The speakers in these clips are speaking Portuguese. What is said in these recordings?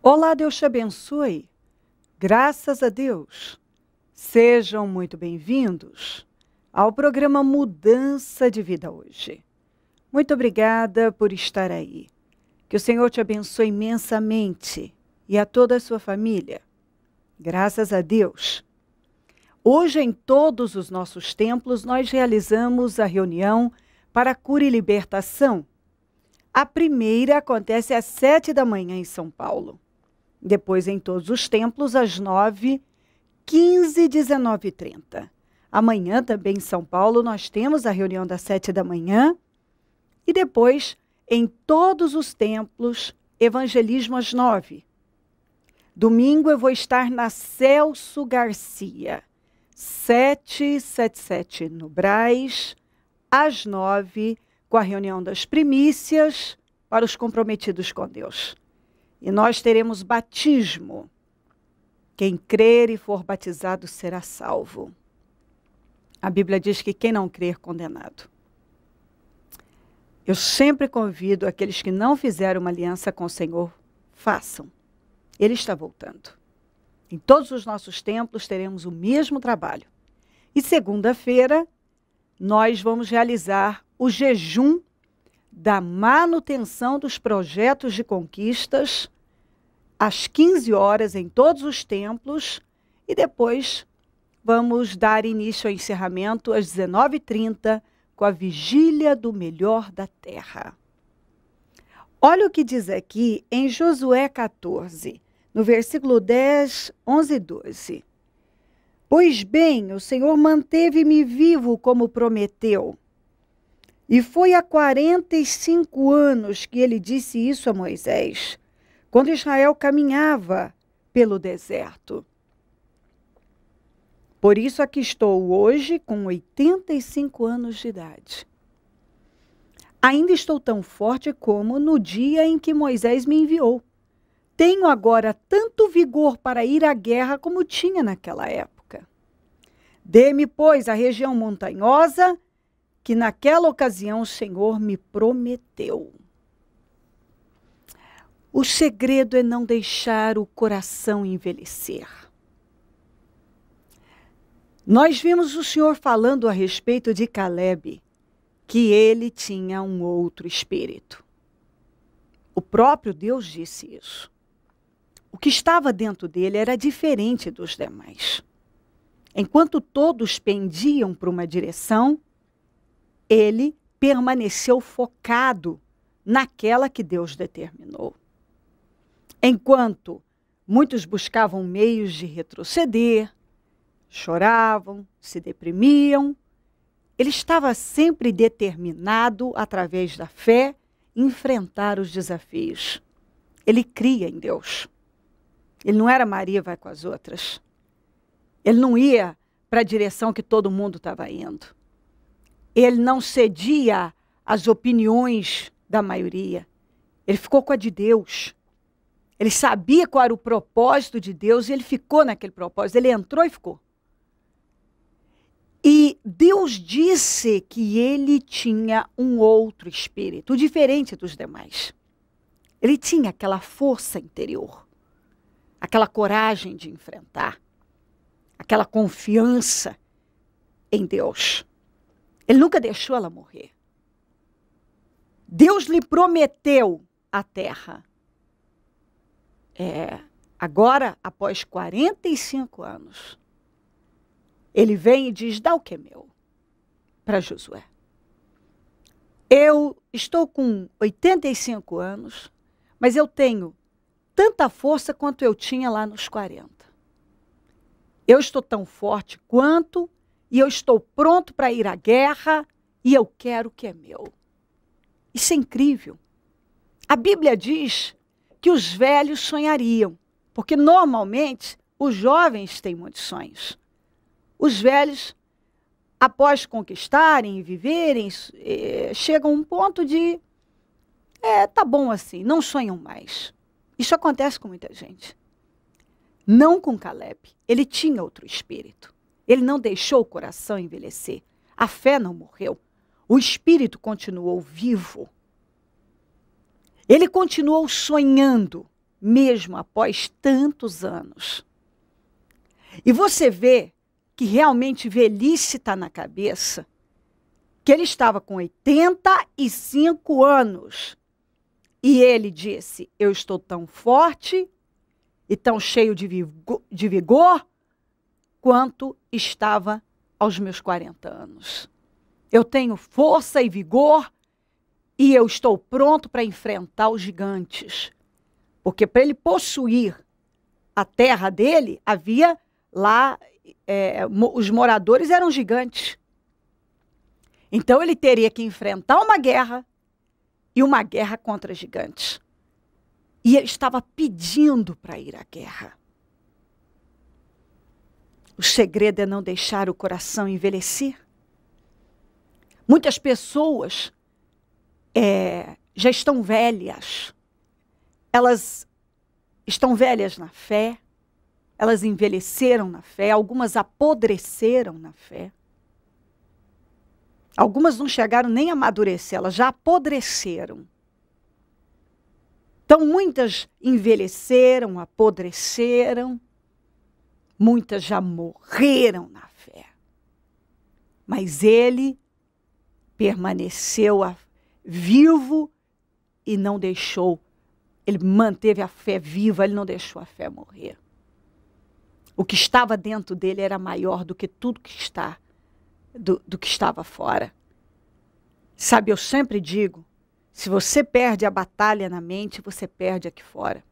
Olá, Deus te abençoe. Graças a Deus. Sejam muito bem-vindos ao programa Mudança de Vida hoje. Muito obrigada por estar aí. Que o Senhor te abençoe imensamente e a toda a sua família. Graças a Deus. Hoje, em todos os nossos templos, nós realizamos a reunião para cura e libertação. A primeira acontece às 7 da manhã em São Paulo. Depois, em todos os templos, às 9, 15, 19 e 30. Amanhã, também em São Paulo, nós temos a reunião das 7 da manhã. E depois, em todos os templos, evangelismo às 9. Domingo, eu vou estar na Celso Garcia, 777 no Brás, às 9, com a reunião das primícias para os comprometidos com Deus. E nós teremos batismo. Quem crer e for batizado será salvo. A Bíblia diz que quem não crer, condenado. Eu sempre convido aqueles que não fizeram uma aliança com o Senhor, façam. Ele está voltando. Em todos os nossos templos teremos o mesmo trabalho. E segunda-feira, nós vamos realizar o jejum da manutenção dos projetos de conquistas às 15 horas em todos os templos e depois vamos dar início ao encerramento às 19h30 com a vigília do melhor da terra. Olha o que diz aqui em Josué 14, no versículo 10, 11 e 12. Pois bem, o Senhor manteve-me vivo como prometeu. E foi há 45 anos que ele disse isso a Moisés, quando Israel caminhava pelo deserto. Por isso aqui estou hoje com 85 anos de idade. Ainda estou tão forte como no dia em que Moisés me enviou. Tenho agora tanto vigor para ir à guerra como tinha naquela época. Dê-me, pois, a região montanhosa que naquela ocasião o Senhor me prometeu. O segredo é não deixar o coração envelhecer. Nós vimos o Senhor falando a respeito de Caleb, que ele tinha um outro espírito. O próprio Deus disse isso. O que estava dentro dele era diferente dos demais. Enquanto todos pendiam para uma direção, ele permaneceu focado naquela que Deus determinou. Enquanto muitos buscavam meios de retroceder, choravam, se deprimiam, ele estava sempre determinado, através da fé, enfrentar os desafios. Ele cria em Deus. Ele não era Maria vai com as outras. Ele não ia para a direção que todo mundo estava indo. Ele não cedia às opiniões da maioria. Ele ficou com a de Deus. Ele sabia qual era o propósito de Deus e ele ficou naquele propósito. Ele entrou e ficou. E Deus disse que ele tinha um outro espírito, diferente dos demais. Ele tinha aquela força interior, aquela coragem de enfrentar, aquela confiança em Deus. Ele nunca deixou ela morrer. Deus lhe prometeu a terra. Agora, após 45 anos, ele vem e diz, dá o que é meu, para Josué. Eu estou com 85 anos, mas eu tenho tanta força quanto eu tinha lá nos 40. Eu estou tão forte quanto, e eu estou pronto para ir à guerra, e eu quero o que é meu. Isso é incrível. A Bíblia diz que os velhos sonhariam, porque normalmente os jovens têm muitos sonhos. Os velhos, após conquistarem e viverem, chegam a um ponto de, tá bom assim, não sonham mais. Isso acontece com muita gente. Não com Caleb. Ele tinha outro espírito. Ele não deixou o coração envelhecer. A fé não morreu. O espírito continuou vivo. Ele continuou sonhando. mesmo após tantos anos. E você vê que realmente velhice está na cabeça, que ele estava com 85 anos. E ele disse, eu estou tão forte e tão cheio de vigor quanto estava aos meus 40 anos. Eu tenho força e vigor e eu estou pronto para enfrentar os gigantes. Porque para ele possuir a terra dele, havia lá, os moradores eram gigantes. Então ele teria que enfrentar uma guerra e uma guerra contra gigantes. E ele estava pedindo para ir à guerra. O segredo é não deixar o coração envelhecer. Muitas pessoas já estão velhas. Elas estão velhas na fé. Elas envelheceram na fé. Algumas apodreceram na fé. Algumas não chegaram nem a amadurecer, elas já apodreceram. Então, muitas envelheceram, apodreceram, muitas já morreram na fé. Mas ele permaneceu vivo e não deixou, ele manteve a fé viva, ele não deixou a fé morrer. O que estava dentro dele era maior do que tudo que está do que estava fora. Sabe, eu sempre digo, se você perde a batalha na mente, você perde aqui fora.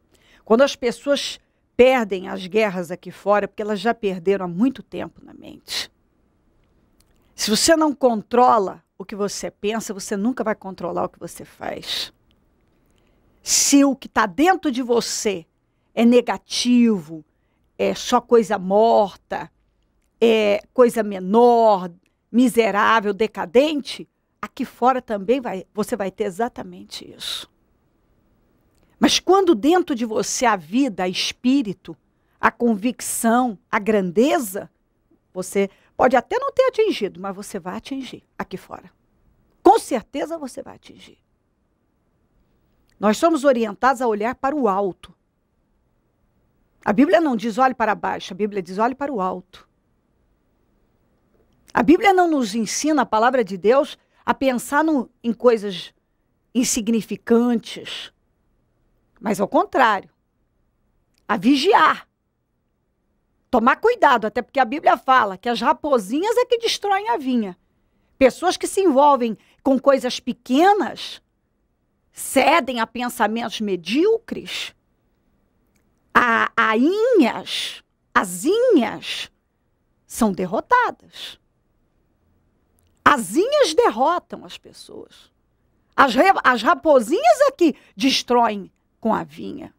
Quando as pessoas perdem as guerras aqui fora, é porque elas já perderam há muito tempo na mente. Se você não controla o que você pensa, você nunca vai controlar o que você faz. Se o que está dentro de você é negativo, é só coisa morta, é coisa menor, miserável, decadente, aqui fora também você vai ter exatamente isso. Mas quando dentro de você a vida, a espírito, a convicção, a grandeza, você pode até não ter atingido, mas você vai atingir aqui fora. Com certeza você vai atingir. Nós somos orientados a olhar para o alto. A Bíblia não diz olhe para baixo, a Bíblia diz olhe para o alto. A Bíblia não nos ensina, a palavra de Deus, a pensar em coisas insignificantes, mas ao contrário, a vigiar. Tomar cuidado, até porque a Bíblia fala que as raposinhas é que destroem a vinha. Pessoas que se envolvem com coisas pequenas, cedem a pensamentos medíocres, as inhas são derrotadas. As inhas derrotam as pessoas. As raposinhas é que destroem com a vinha.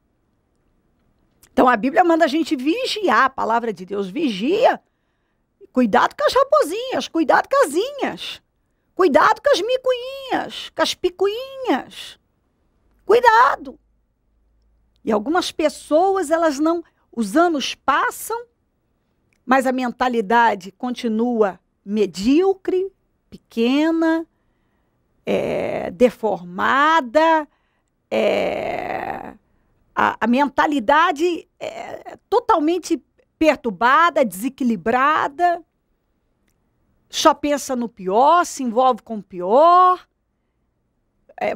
Então a Bíblia manda a gente vigiar, a palavra de Deus vigia. Cuidado com as raposinhas, cuidado com as inhas. Cuidado com as micuinhas, com as picuinhas. Cuidado. E algumas pessoas, elas não... Os anos passam, mas a mentalidade continua medíocre, pequena, deformada, a mentalidade totalmente perturbada, desequilibrada, só pensa no pior, se envolve com o pior.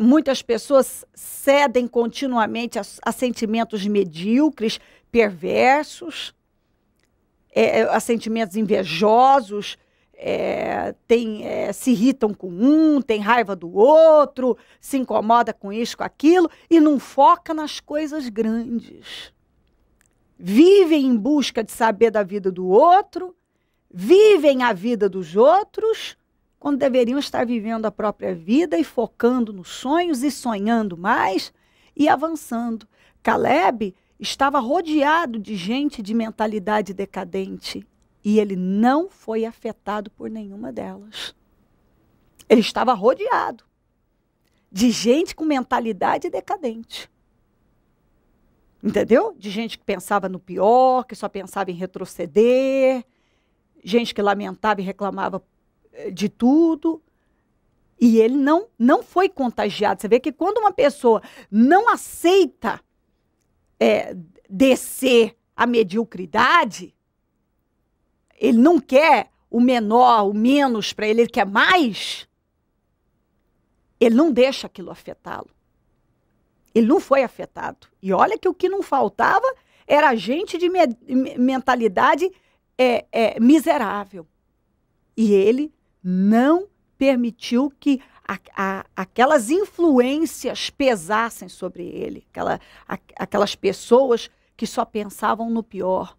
Muitas pessoas cedem continuamente a sentimentos medíocres, perversos, a sentimentos invejosos, se irritam com um, tem raiva do outro, se incomoda com isso, com aquilo, e não foca nas coisas grandes. Vivem em busca de saber da vida do outro, vivem a vida dos outros, quando deveriam estar vivendo a própria vida e focando nos sonhos e sonhando mais e avançando. Caleb estava rodeado de gente de mentalidade decadente e ele não foi afetado por nenhuma delas. Ele estava rodeado de gente com mentalidade decadente. Entendeu? De gente que pensava no pior, que só pensava em retroceder, gente que lamentava e reclamava de tudo, e ele não foi contagiado. Você vê que quando uma pessoa não aceita descer a mediocridade, ele não quer o menor, o menos para ele quer mais, ele não deixa aquilo afetá-lo. Ele não foi afetado. E olha que o que não faltava era gente de mentalidade miserável. E ele não permitiu que aquelas influências pesassem sobre ele, aquelas pessoas que só pensavam no pior.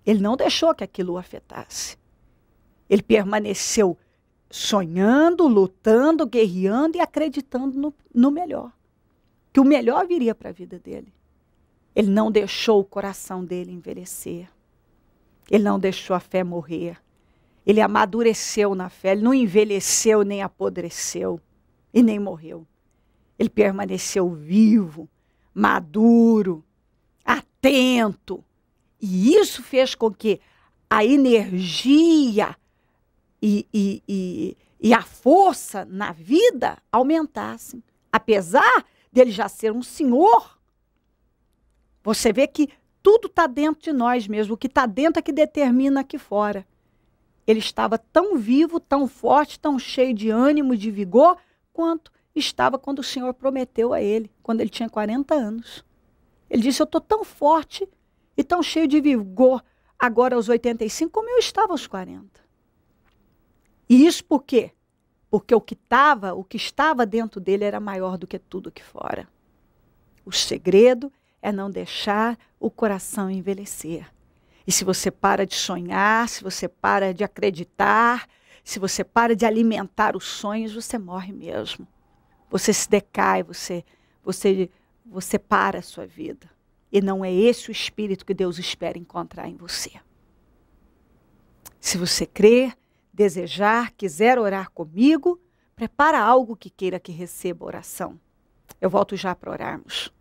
Ele não deixou que aquilo o afetasse. Ele permaneceu sonhando, lutando, guerreando e acreditando no melhor. Que o melhor viria para a vida dele. Ele não deixou o coração dele envelhecer. Ele não deixou a fé morrer. Ele amadureceu na fé, ele não envelheceu, nem apodreceu e nem morreu. Ele permaneceu vivo, maduro, atento. E isso fez com que a energia e a força na vida aumentassem. Apesar dele já ser um senhor, você vê que tudo está dentro de nós mesmo. O que está dentro é que determina aqui fora. Ele estava tão vivo, tão forte, tão cheio de ânimo, de vigor, quanto estava quando o Senhor prometeu a ele, quando ele tinha 40 anos. Ele disse, eu estou tão forte e tão cheio de vigor agora aos 85, como eu estava aos 40. E isso por quê? Porque o que estava dentro dele era maior do que tudo aqui fora. O segredo é não deixar o coração envelhecer. E se você para de sonhar, se você para de acreditar, se você para de alimentar os sonhos, você morre mesmo. Você se decai, você para a sua vida. E não é esse o espírito que Deus espera encontrar em você. Se você crer, desejar, quiser orar comigo, prepara algo que queira que receba oração. Eu volto já para orarmos.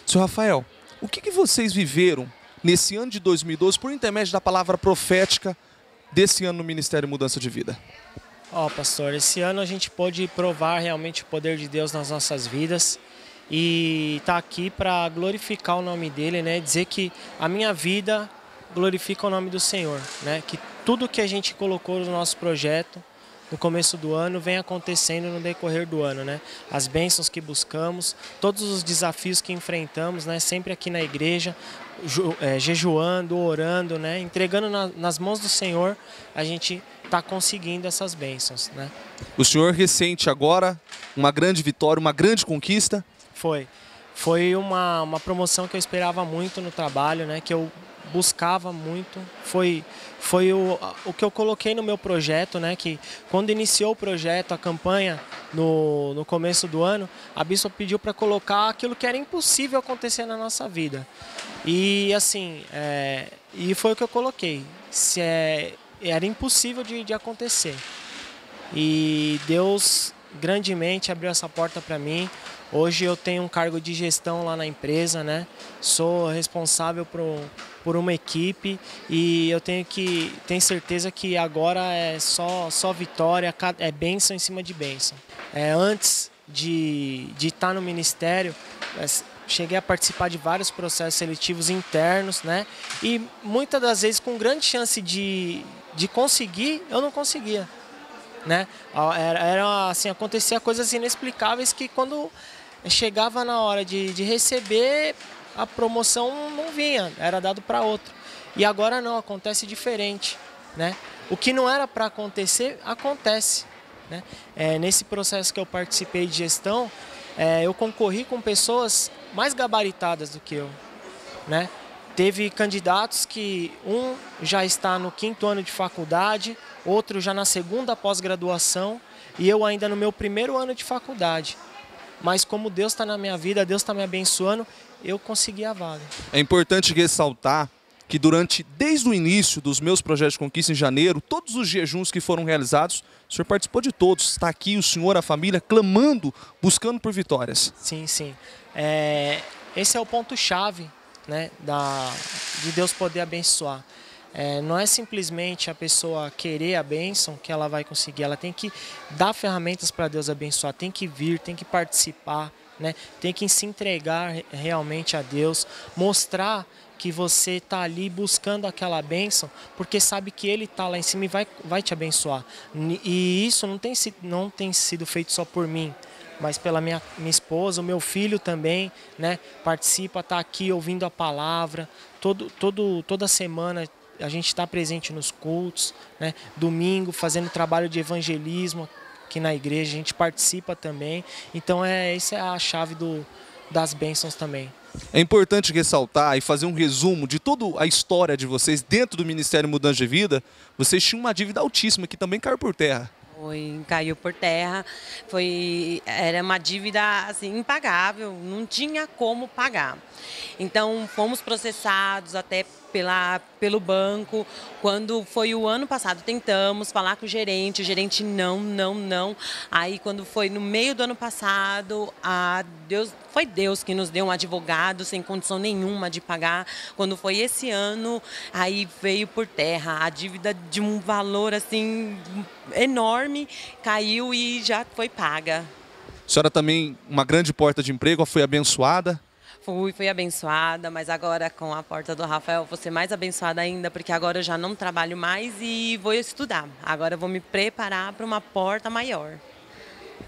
Senhor Rafael, o que vocês viveram nesse ano de 2012 por intermédio da palavra profética desse ano no Ministério Mudança de Vida? Pastor, esse ano a gente pôde provar realmente o poder de Deus nas nossas vidas e tá aqui para glorificar o nome dele, né? Dizer que a minha vida glorifica o nome do Senhor, né? Que tudo que a gente colocou no nosso projeto no começo do ano vem acontecendo no decorrer do ano, né? As bênçãos que buscamos, todos os desafios que enfrentamos, né? Sempre aqui na igreja, jejuando, orando, né? Entregando nas mãos do Senhor, a gente está conseguindo essas bênçãos, né? O senhor recente agora, uma grande vitória, uma grande conquista? Foi uma promoção que eu esperava muito no trabalho, né? Que eu buscava muito, foi o que eu coloquei no meu projeto, né? Que quando iniciou o projeto, a campanha no começo do ano, a bispa pediu para colocar aquilo que era impossível acontecer na nossa vida. E assim, e foi o que eu coloquei. Era impossível de acontecer. E Deus grandemente abriu essa porta para mim. Hoje eu tenho um cargo de gestão lá na empresa, né? Sou responsável por uma equipe e eu tenho certeza que agora é só vitória, é bênção em cima de bênção. Antes de estar no ministério, cheguei a participar de vários processos seletivos internos, né? E muitas das vezes com grande chance de conseguir, eu não conseguia, né? Era assim, acontecia coisas inexplicáveis que quando chegava na hora de receber, a promoção não vinha, era dado para outro. E agora não, acontece diferente, né? O que não era para acontecer, acontece, né? Nesse processo que eu participei de gestão, eu concorri com pessoas mais gabaritadas do que eu, né? Teve candidatos que um já está no 5º ano de faculdade, outro já na 2ª pós-graduação e eu ainda no meu 1º ano de faculdade. Mas como Deus está na minha vida, Deus está me abençoando, eu consegui a vaga. É importante ressaltar que desde o início dos meus projetos de conquista em janeiro, todos os jejuns que foram realizados, o senhor participou de todos. Está aqui o senhor, a família, clamando, buscando por vitórias. Sim. Esse é o ponto-chave, né, de Deus poder abençoar. Não é simplesmente a pessoa querer a bênção que ela vai conseguir, ela tem que dar ferramentas para Deus abençoar, tem que vir, tem que participar, né? Tem que se entregar realmente a Deus, mostrar que você está ali buscando aquela bênção, porque sabe que Ele está lá em cima e vai te abençoar. E isso não tem sido feito só por mim, mas pela minha esposa, o meu filho também, né? Participa, está aqui ouvindo a palavra, toda semana a gente está presente nos cultos, né? Domingo fazendo trabalho de evangelismo aqui na igreja, a gente participa também. Então essa é a chave das bênçãos também. É importante ressaltar e fazer um resumo de toda a história de vocês dentro do Ministério Mudança de Vida. Vocês tinham uma dívida altíssima que também caiu por terra. Caiu por terra, era uma dívida assim, impagável, não tinha como pagar. Então fomos processados até pelo banco. Quando foi o ano passado, tentamos falar com o gerente não. Aí quando foi no meio do ano passado, foi Deus que nos deu um advogado sem condição nenhuma de pagar. Quando foi esse ano, aí veio por terra a dívida de um valor assim enorme, caiu e já foi paga. A senhora também, uma grande porta de emprego, foi abençoada? Fui abençoada, mas agora com a porta do Rafael vou ser mais abençoada ainda, porque agora eu já não trabalho mais e vou estudar. Agora eu vou me preparar para uma porta maior.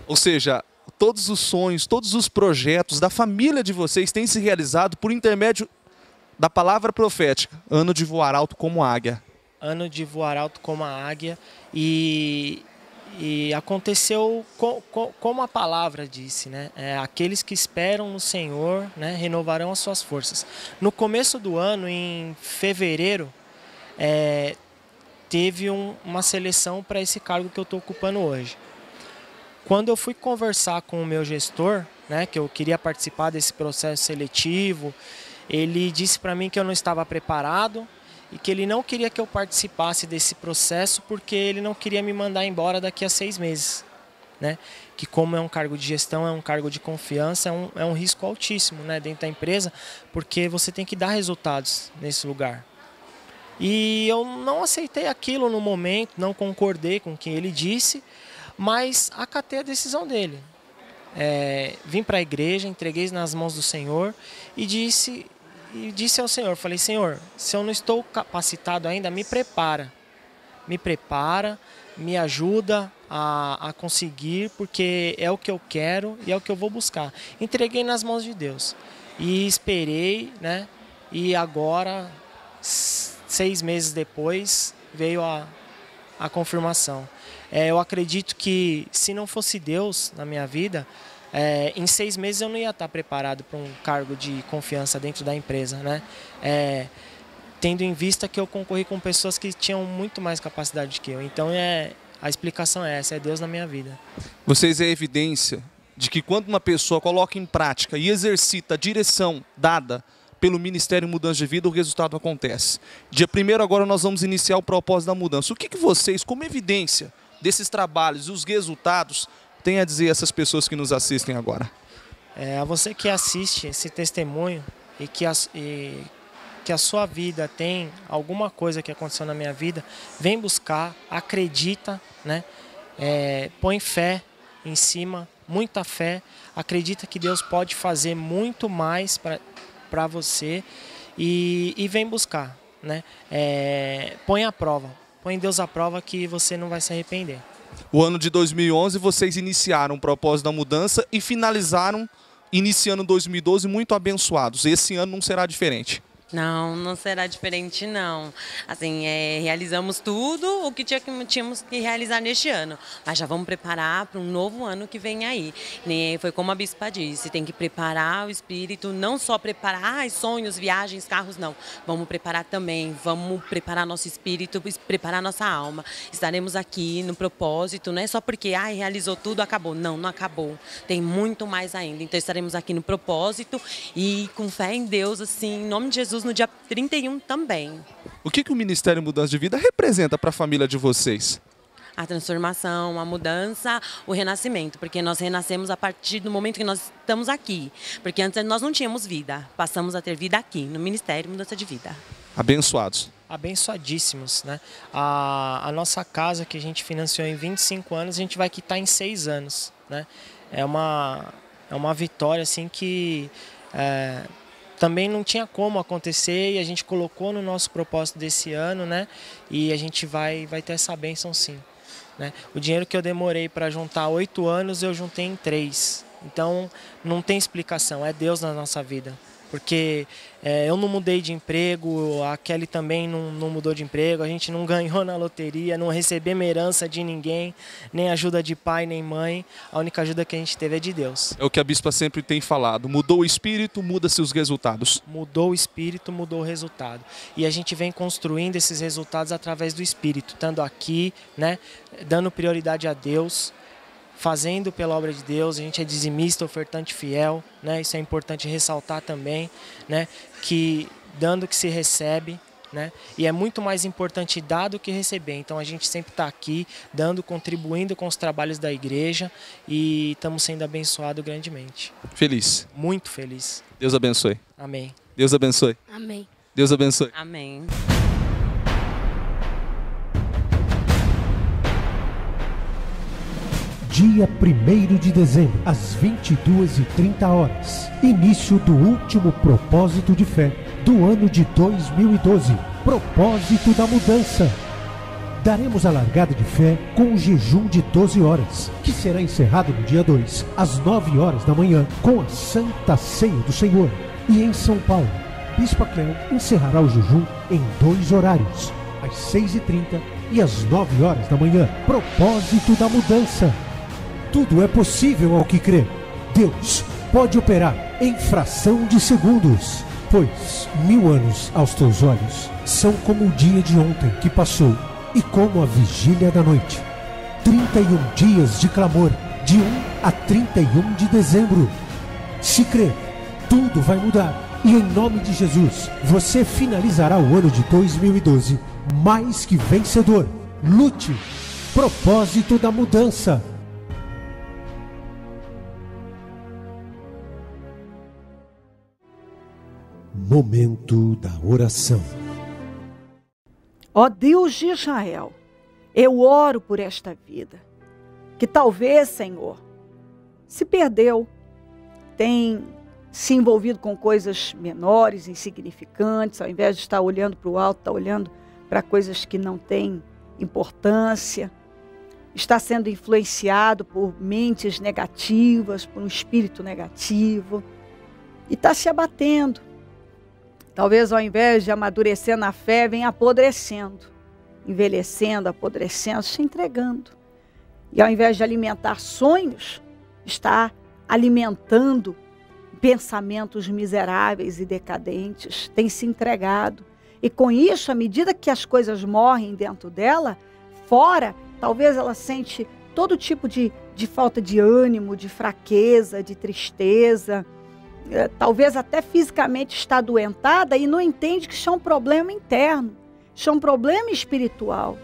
Ou seja, todos os sonhos, todos os projetos da família de vocês têm se realizado por intermédio da palavra profética. Ano de voar alto como águia. Ano de voar alto como a águia e aconteceu como a palavra disse, né? Aqueles que esperam no Senhor, né, renovarão as suas forças. No começo do ano, em fevereiro, teve uma seleção para esse cargo que eu estou ocupando hoje. Quando eu fui conversar com o meu gestor, né, que eu queria participar desse processo seletivo, ele disse para mim que eu não estava preparado, e que ele não queria que eu participasse desse processo porque ele não queria me mandar embora daqui a 6 meses. Né? Que como é um cargo de gestão, é um cargo de confiança, é um risco altíssimo, né, dentro da empresa, porque você tem que dar resultados nesse lugar. E eu não aceitei aquilo no momento, não concordei com o que ele disse, mas acatei a decisão dele. Vim para a igreja, entreguei nas mãos do Senhor e disse ao Senhor, falei, Senhor, se eu não estou capacitado ainda, me prepara, me ajuda a conseguir, porque é o que eu quero e é o que eu vou buscar. Entreguei nas mãos de Deus e esperei, né? E agora, 6 meses depois, veio a confirmação. Eu acredito que se não fosse Deus na minha vida, em 6 meses eu não ia estar preparado para um cargo de confiança dentro da empresa, né? Tendo em vista que eu concorri com pessoas que tinham muito mais capacidade que eu. Então a explicação é essa, é Deus na minha vida. Vocês é evidência de que quando uma pessoa coloca em prática e exercita a direção dada pelo Ministério Mudança de Vida, o resultado acontece. Dia 1º agora nós vamos iniciar o propósito da mudança. O que vocês, como evidência desses trabalhos e os resultados, tem a dizer a essas pessoas que nos assistem agora? A você que assiste esse testemunho e que a sua vida tem alguma coisa que aconteceu na minha vida, vem buscar, acredita, né? Põe fé em cima, muita fé, acredita que Deus pode fazer muito mais para você e vem buscar, né? Põe à prova, põe Deus à prova que você não vai se arrepender. O ano de 2011 vocês iniciaram o propósito da mudança e finalizaram iniciando 2012 muito abençoados. Esse ano não será diferente. Não será diferente não. Assim, realizamos tudo o que tínhamos que realizar neste ano, mas já vamos preparar para um novo ano que vem aí. Foi como a bispa disse, tem que preparar o espírito, não só preparar sonhos, viagens, carros, não. Vamos preparar também, vamos preparar nosso espírito, preparar nossa alma. Estaremos aqui no propósito, não é só porque realizou tudo, acabou. Não acabou. Tem muito mais ainda. Então estaremos aqui no propósito e com fé em Deus, assim, em nome de Jesus, no dia 31 também. O que o Ministério Mudança de Vida representa para a família de vocês? A transformação, a mudança, o renascimento, porque nós renascemos a partir do momento que nós estamos aqui, porque antes nós não tínhamos vida, passamos a ter vida aqui, no Ministério Mudança de Vida. Abençoados. Abençoadíssimos, né? A nossa casa que a gente financiou em 25 anos, a gente vai quitar em 6 anos, né? É uma vitória assim que também não tinha como acontecer e a gente colocou no nosso propósito desse ano, né? E a gente vai ter essa bênção sim, né? O dinheiro que eu demorei para juntar 8 anos, eu juntei em 3. Então não tem explicação, é Deus na nossa vida. Porque eu não mudei de emprego, a Kelly também não mudou de emprego, a gente não ganhou na loteria, não recebemos herança de ninguém, nem ajuda de pai nem mãe, a única ajuda que a gente teve é de Deus. É o que a bispa sempre tem falado, mudou o espírito, muda-se os resultados. Mudou o espírito, mudou o resultado. E a gente vem construindo esses resultados através do espírito, estando aqui, né, dando prioridade a Deus, fazendo pela obra de Deus. A gente é dizimista, ofertante fiel, né? Isso é importante ressaltar também, né? Que dando que se recebe, né? E é muito mais importante dar do que receber. Então a gente sempre está aqui, dando, contribuindo com os trabalhos da igreja e estamos sendo abençoados grandemente. Feliz. Muito feliz. Deus abençoe. Amém. Deus abençoe. Amém. Deus abençoe. Amém. Dia 1º de dezembro, às 22h30, início do último propósito de fé do ano de 2012, propósito da mudança. Daremos a largada de fé com um jejum de 12 horas, que será encerrado no dia 2, às 9 horas da manhã, com a Santa Ceia do Senhor. E em São Paulo, Bispa Cléo encerrará o jejum em 2 horários, às 6h30 e às 9 horas da manhã, propósito da mudança. Tudo é possível ao que crê. Deus pode operar em fração de segundos, pois 1000 anos aos teus olhos são como o dia de ontem que passou e como a vigília da noite. 31 dias de clamor, de 1 a 31 de dezembro. Se crer, tudo vai mudar. E em nome de Jesus, você finalizará o ano de 2012 mais que vencedor. Lute. Propósito da mudança. Momento da oração. Ó Deus de Israel, eu oro por esta vida, que talvez, Senhor, se perdeu, tem se envolvido com coisas menores, insignificantes, ao invés de estar olhando para o alto, está olhando para coisas que não têm importância, está sendo influenciado por mentes negativas, por um espírito negativo, e está se abatendo. Talvez ao invés de amadurecer na fé, venha apodrecendo, envelhecendo, apodrecendo, se entregando. E ao invés de alimentar sonhos, está alimentando pensamentos miseráveis e decadentes, tem se entregado. E com isso, à medida que as coisas morrem dentro dela, fora, talvez ela sente todo tipo de falta de ânimo, de fraqueza, de tristeza, talvez até fisicamente está adoentada e não entende que isso é um problema interno, isso é um problema espiritual.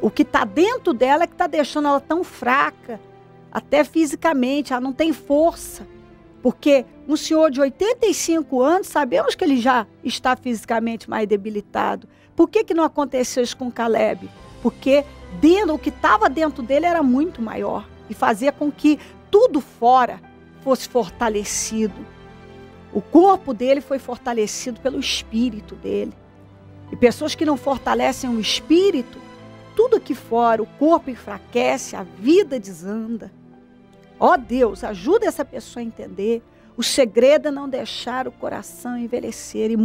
O que está dentro dela é que está deixando ela tão fraca, até fisicamente, ela não tem força. Porque um senhor de 85 anos, sabemos que ele já está fisicamente mais debilitado. Por que não aconteceu isso com Caleb? Porque o que estava dentro dele era muito maior e fazia com que tudo fora fosse fortalecido. O corpo dele foi fortalecido pelo espírito dele. E pessoas que não fortalecem o espírito, tudo aqui fora, o corpo enfraquece, a vida desanda. Ó Deus, ajuda essa pessoa a entender. O segredo é não deixar o coração envelhecer. E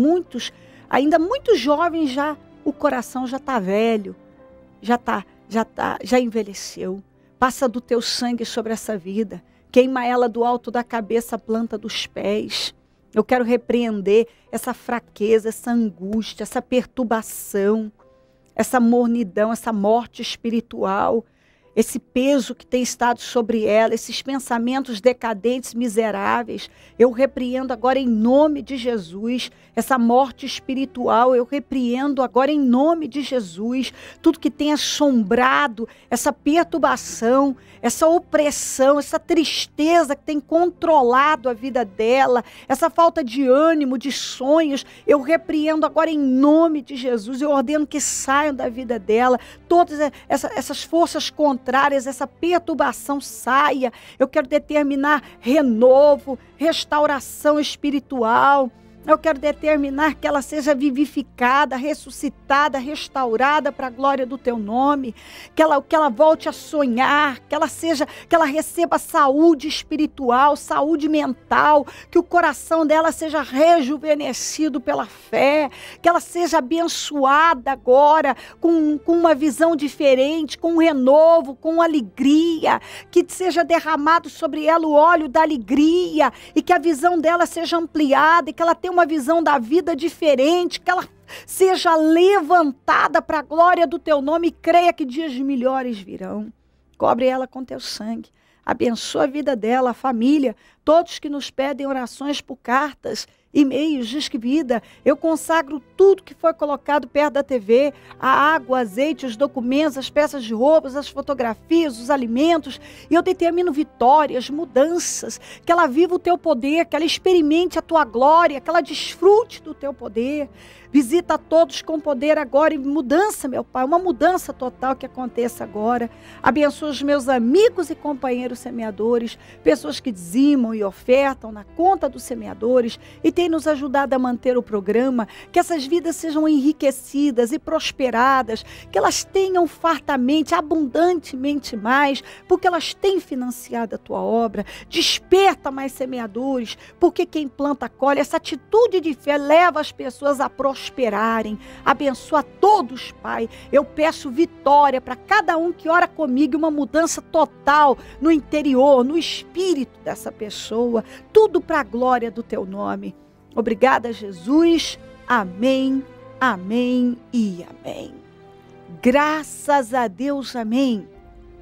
ainda muitos jovens, o coração já está velho, já envelheceu. Passa do teu sangue sobre essa vida. Queima ela do alto da cabeça à planta dos pés. Eu quero repreender essa fraqueza, essa angústia, essa perturbação, essa mornidão, essa morte espiritual, esse peso que tem estado sobre ela, esses pensamentos decadentes, miseráveis. Eu repreendo agora em nome de Jesus, essa morte espiritual, eu repreendo agora em nome de Jesus, tudo que tem assombrado, essa perturbação, essa opressão, essa tristeza que tem controlado a vida dela, essa falta de ânimo, de sonhos, eu repreendo agora em nome de Jesus, eu ordeno que saiam da vida dela, todas essas forças contrárias, contrárias, essa perturbação saia. Eu quero determinar renovo, restauração espiritual. Eu quero determinar que ela seja vivificada, ressuscitada, restaurada para a glória do teu nome. Que ela volte a sonhar, que ela receba saúde espiritual, saúde mental, que o coração dela seja rejuvenescido pela fé, que ela seja abençoada agora com uma visão diferente, com um renovo, com alegria, que seja derramado sobre ela o óleo da alegria e que a visão dela seja ampliada e que ela tenha uma visão da vida diferente, que ela seja levantada para a glória do teu nome e creia que dias melhores virão. Cobre ela com teu sangue, abençoa a vida dela, a família, todos que nos pedem orações por cartas, e-mails, Disque Vida. Eu consagro tudo que foi colocado perto da TV, a água, o azeite, os documentos, as peças de roupas, as fotografias, os alimentos, e eu determino vitórias, mudanças, que ela viva o teu poder, que ela experimente a tua glória, que ela desfrute do teu poder. Visita todos com poder agora e mudança, meu Pai, uma mudança total que aconteça agora. Abençoa os meus amigos e companheiros semeadores, pessoas que dizimam e ofertam na conta dos semeadores e tem nos ajudado a manter o programa, que essas vidas sejam enriquecidas e prosperadas, que elas tenham fartamente, abundantemente mais, porque elas têm financiado a tua obra. Desperta mais semeadores, porque quem planta colhe. Essa atitude de fé leva as pessoas a prosperarem. Abençoa todos, Pai. Eu peço vitória para cada um que ora comigo, uma mudança total no interior, no espírito dessa pessoa. Tudo para a glória do teu nome. Obrigada, Jesus. Amém, amém e amém. Graças a Deus, amém.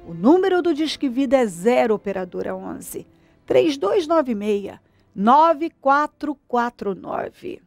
O número do Disque Vida é 0 operadora 11 3296 9449.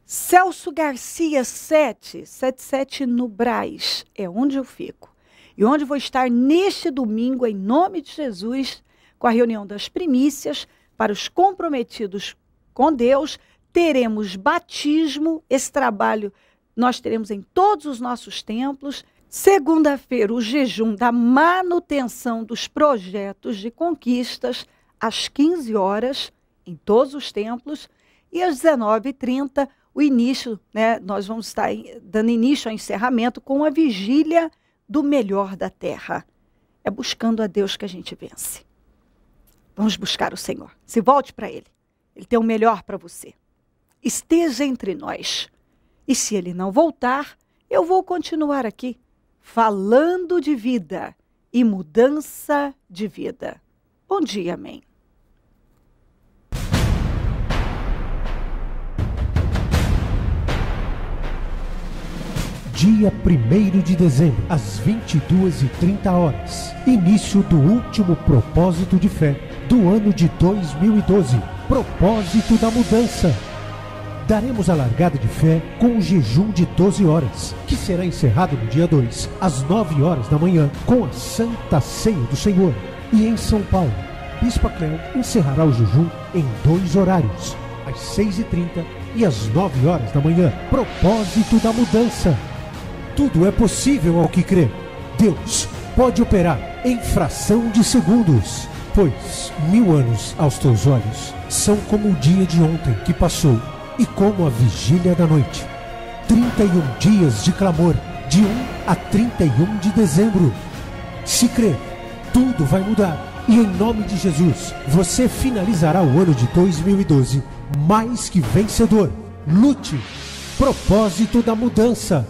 Celso Garcia 777 no Brás, é onde eu fico. E onde vou estar neste domingo, em nome de Jesus, com a reunião das primícias, para os comprometidos com Deus, teremos batismo, esse trabalho nós teremos em todos os nossos templos. Segunda-feira, o jejum da manutenção dos projetos de conquistas, às 15 horas, em todos os templos, e às 19h30, o início, né, nós vamos estar dando início ao encerramento com a vigília do melhor da terra. É buscando a Deus que a gente vence. Vamos buscar o Senhor. Se volte para Ele. Ele tem o melhor para você. Esteja entre nós. E se Ele não voltar, eu vou continuar aqui, falando de vida e mudança de vida. Bom dia, amém. Dia 1º de dezembro, às 22h30. Início do último propósito de fé do ano de 2012. Propósito da mudança. Daremos a largada de fé com um jejum de 12 horas, que será encerrado no dia 2, às 9 horas da manhã, com a Santa Ceia do Senhor. E em São Paulo, Bispa Cléo encerrará o jejum em 2 horários, às 6h30 e às 9 horas da manhã. Propósito da mudança. Tudo é possível ao que crê. Deus pode operar em fração de segundos, pois 1000 anos aos teus olhos são como o dia de ontem que passou e como a vigília da noite. 31 dias de clamor, de 1 a 31 de dezembro. Se crer, tudo vai mudar. E em nome de Jesus, você finalizará o ano de 2012 mais que vencedor. Lute. Propósito da mudança.